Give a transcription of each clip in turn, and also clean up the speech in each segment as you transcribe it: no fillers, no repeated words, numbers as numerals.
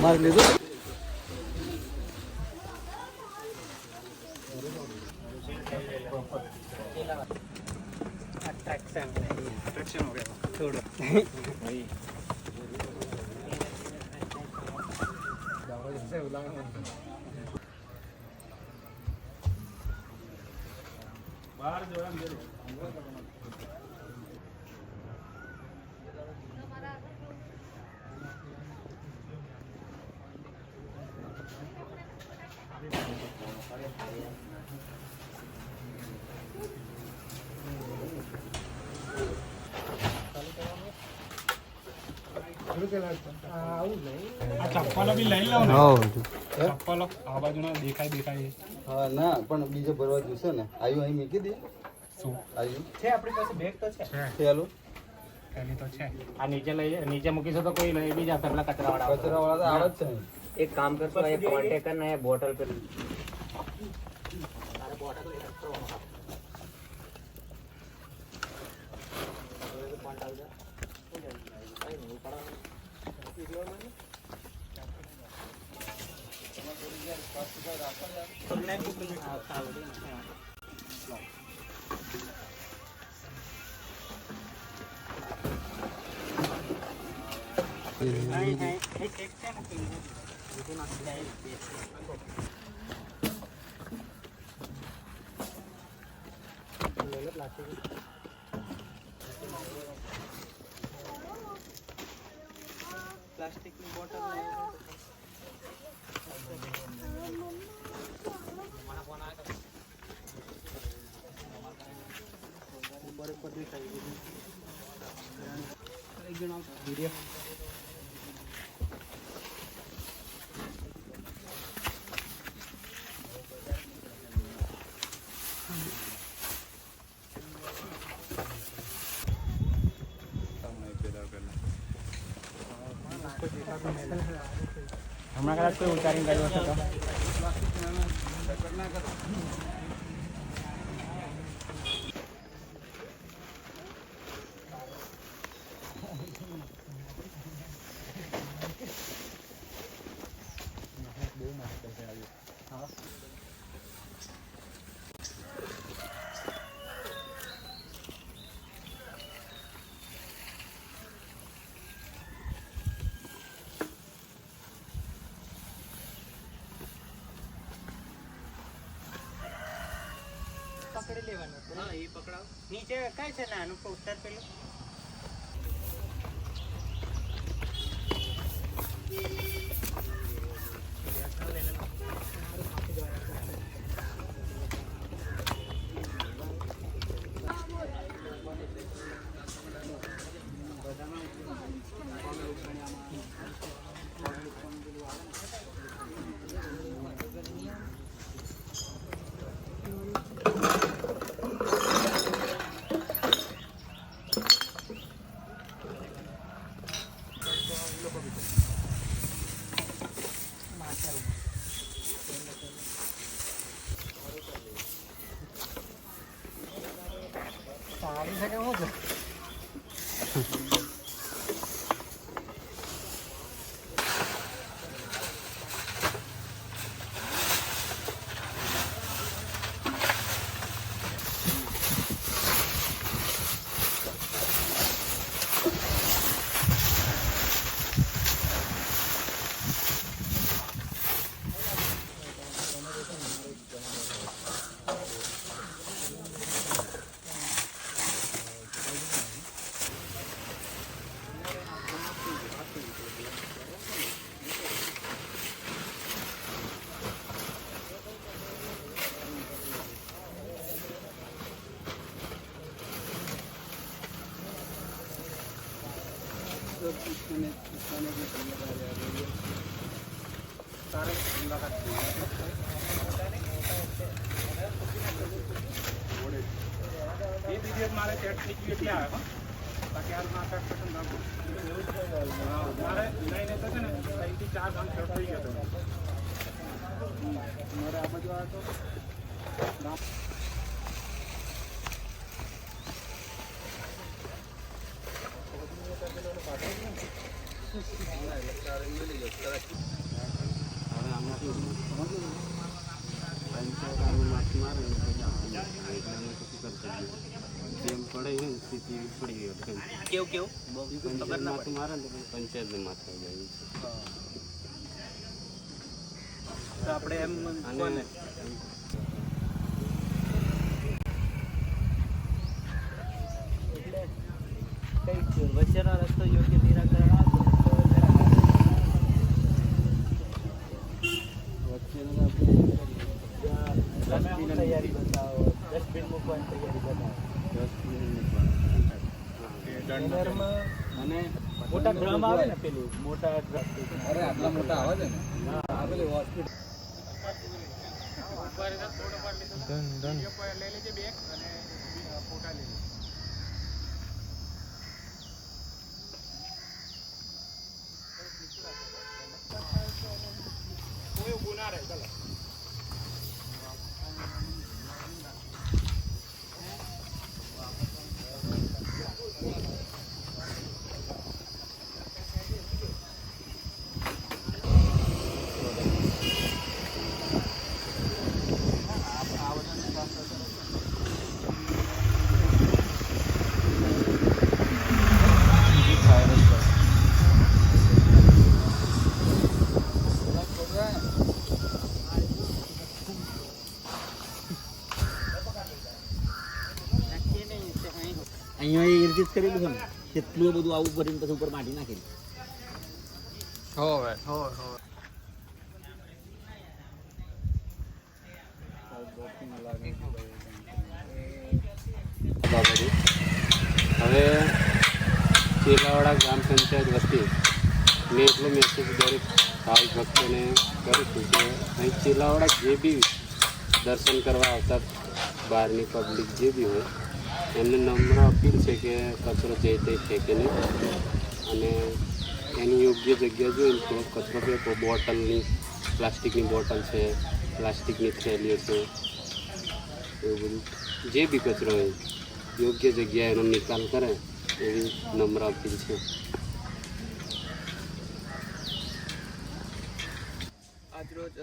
મારી લીધું. अट्रैक्शन हो गया थोड़ा भाई बाहर जो है ચપ્પલો બી લઈ લો ને. ચપ્પલો આ બાજુના દેખાય. હા ના પણ બીજો ભરવા જોશે ને. આયુ અહીં મૂકી દે. શું આયુ છે આપણી પાસે બેગ તો છે. ચાલો થેલી તો છે. આ નીચે મૂકીશું તો કોઈ લઈ બી જશે પેલા કચરાવાળા તો આવે જ છે. એક કામ કરશો એ કોન્ટેક્ટ કરને એ બોટલ પર પ્લાસ્ટિકની બોટલ હમણાં કદાચ કોઈ ઉતારીને ગયો હશે તો પકડી લેવાનું. હા એ પકડાવ. નીચે કઈ છે નાનું ઉત્તર પેલું સારી છે કે શું છે? મારે સેટ થઈ ગયું એટલે આવે બાકી હાલમાં સેટ પસંદ મારે લઈને તો છે ને 3 થી 4 ગામ સેટ થઈ ગયો હતો મારે આ બાજુ આવ્યો તો વચ્ચેનો રસ્તો યોગ્ય નિરાકરણ આપો તૈયારી બતાવો, ડસ્ટબિન મૂકવાની તૈયારી બતાવો. અને મોટા ડ્રમ આવે ને, પેલું મોટા ડ્રમ. અરે આટલા મોટા આવે છે ને. હા, પેલી હોસ્પિટલ. લઈ લેજે બેગ અને ફોટા લઈ લેજે. કોઈ ઊભું ના રહે. ચાલો. અહીંયા ઇર્ગિત કરેલું છે ને, કેટલું બધું આવું કરીને પછી ઉપર માટી નાખેલી. હવે ચેલાવાડા ગ્રામ પંચાયત વતી મેં એટલો મેસેજ દરેક ભાઈ ભક્તોને કરું છું કે અહીં ચેલાવાડા જે બી દર્શન કરવા આવતા બહારની પબ્લિક જે બી હોય એમને નમ્ર અપીલ છે કે કચરો જે તે ફેંકે નહીં અને એની યોગ્ય જગ્યા જોઈને થોડો કચરો ફેંકો. બોટલની પ્લાસ્ટિકની બોટલ છે, પ્લાસ્ટિકની થેલીઓ છે, એવું બધું જે બી કચરો હોય યોગ્ય જગ્યાએ એનો નિકાલ કરે એવી નમ્ર અપીલ છે. આજરોજ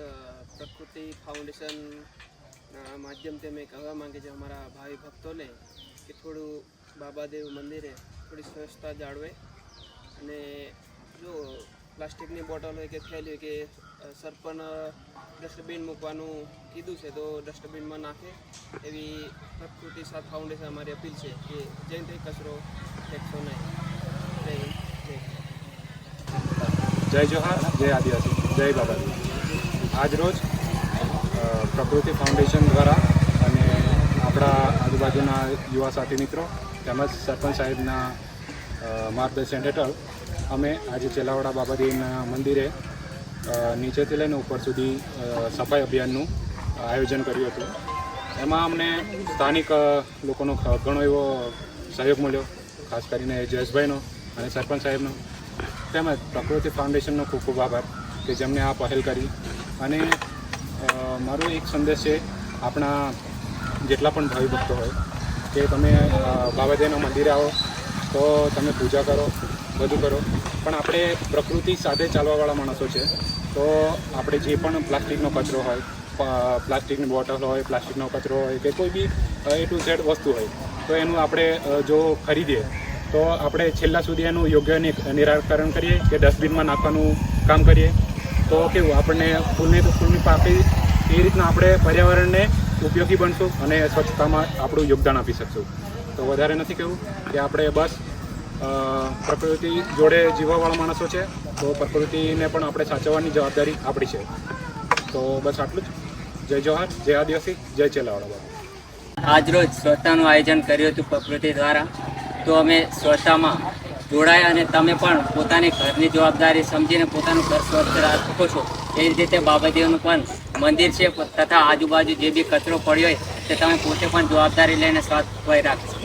પ્રકૃતિ ફાઉન્ડેશનના માધ્યમથી અમે કહેવા માંગીએ છીએ અમારા ભાવિ ભક્તોને કે થોડું બાબાદેવ મંદિરે થોડી સ્વચ્છતા જાળવે અને જો પ્લાસ્ટિકની બોટલ હોય કે થેલી હોય કે સરપંચ ડસ્ટબિન મૂકવાનું કીધું છે તો ડસ્ટબિનમાં નાખે એવી પ્રકૃતિ સાથ ફાઉન્ડેશન અમારી અપીલ છે કે જેનાથી કચરો ફેંકશો નહીં. જય જોહાર, જય આદિવાસી, જય બાબાજી. આજ રોજ પ્રકૃતિ ફાઉન્ડેશન દ્વારા અને આપણા આજુબાજુના યુવા સાથી મિત્રો તેમજ સરપંચ સાહેબના માર્ગદર્શન હેઠળ અમે આજે ચેલાવાડા બાબાજીના મંદિરે નીચેથી લઈને ઉપર સુધી સફાઈ અભિયાનનું આયોજન કર્યું હતું. એમાં અમને સ્થાનિક લોકોનો ઘણો એવો સહયોગ મળ્યો, ખાસ કરીને જયેશભાઈનો અને સરપંચ સાહેબનો તેમજ પ્રકૃતિ ફાઉન્ડેશનનો ખૂબ ખૂબ આભાર કે જેમને આ પહેલ કરી. અને મારો એક સંદેશ છે આપણા જેટલા પણ ભાવિ ભક્તો હોય કે તમે બાબાજીના મંદિરે આવો તો તમે પૂજા કરો, બધું કરો, પણ આપણે પ્રકૃતિ સાથે ચાલવાવાળા માણસો છે તો આપણે જે પણ પ્લાસ્ટિકનો કચરો હોય, પ્લાસ્ટિકની બોટલ હોય, પ્લાસ્ટિકનો કચરો હોય કે કોઈ બી A to Z વસ્તુ હોય તો એનું આપણે જો ખરીદીએ તો આપણે છેલ્લા સુધી એનું યોગ્ય નિરાકરણ કરીએ કે ડસ્ટબિનમાં નાખવાનું કામ કરીએ તો કેવું આપણને ફૂલની પાકડી એ રીતના આપણે પર્યાવરણને ઉપયોગી બનશું અને સ્વચ્છતામાં આપણું યોગદાન આપી શકશું. તો વધારે નથી કહેવું કે આપણે બસ પ્રકૃતિ જોડે જીવવાવાળા માણસો છે તો પ્રકૃતિને પણ આપણે સાચવવાની જવાબદારી આપણી છે. તો બસ આટલું જ. જય જોહાર, જય આદિવાસી, જય ચેલાવાડા બાબા. આજરોજ સ્વચ્છતાનું આયોજન કર્યું હતું પ્રકૃતિ દ્વારા. તો અમે સ્વચ્છતામાં જોડાયા અને તમે પણ પોતાની ઘરની જવાબદારી સમજીને પોતાનું ઘર સ્વચ્છ રાખો છો એ રીતે બાબાજીનું પણ મંદિર છે તથા આજુબાજુ જે બી કચરો પડ્યો હોય તે તમે પોતે પણ જવાબદારી લઈને સફાઈ રાખશો.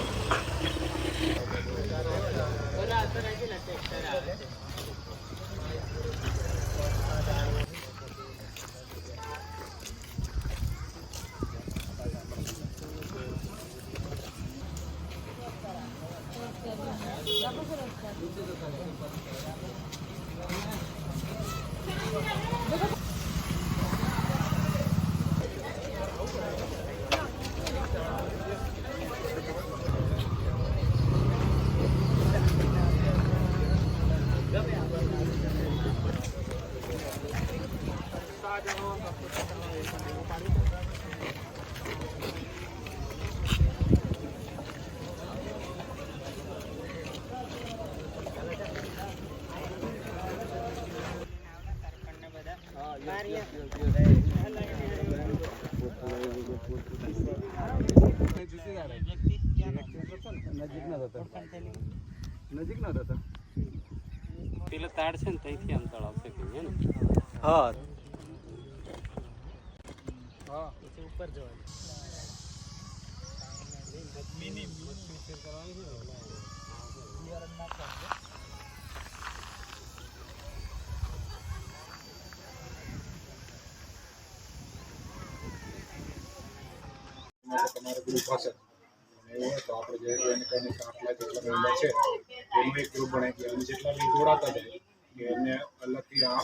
નજીક ના થતા પેલો તાળ છે ને ત્યાંથી આમ તળાવ છે કે હે ને હા ઉપર જવાનું તમારું ગ્રુપ હશે એવું હોય તો આપણે જે આટલા જેટલા મેમ્બર છે એનું એક ગ્રુપ બનાવી દઈએ અને જેટલા બી જોડાતા જાય કે એમને અલગથી આ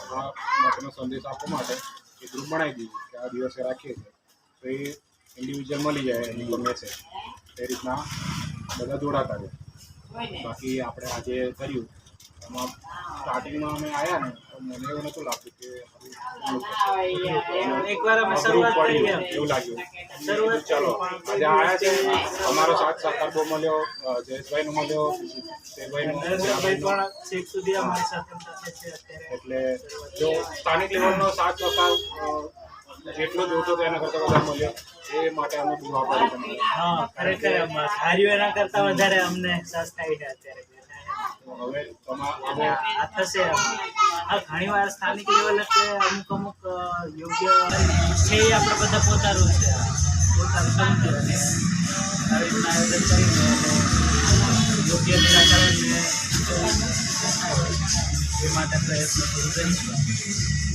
માટેનો સંદેશ આપવા માટે એક ગ્રુપ બનાવી દઈએ કે આ દિવસે રાખીએ છીએ તો એ ઇન્ડિવિજ્યુઅલ મળી જાય એની ગમે છે એ રીતના બધા જોડાતા જાય. બાકી આપણે આજે કર્યું એમાં સ્ટાર્ટિંગમાં અમે આવ્યા ને તો મને એવું નહોતું લાગતું કે એકવાર અમે શરૂઆત કરી એવું લાગ્યું ચાલો આજે આવ્યા છે અમારો સાથ સહકાર બહુ મળ્યો જયેશભાઈનો મળ્યો શેરભાઈનો પણ છેક સુધી અમારી સાથે છે અત્યારે. એટલે જો સ્થાનિક લેવલનો સાથ સહકાર જેટલો જોતો હતો એના કરતાં વધારે મળ્યો એ માટે અમે બહુ આભારી છીએ. હા ખરેખર હાર્યું એના કરતા વધારે અમને સસ્તા આવ્યા અત્યારે. હવે આ થશે હા ઘણી વાર સ્થાનિક લેવલે કે અમુક યોગ્ય છે એ આપણે બધા પોતાનું છે પોતાનું સમજી અને આવી રીતના આયોજન કરીને યોગ્ય નિરાકરણ એ માટે પ્રયત્ન શરૂ કરીશું.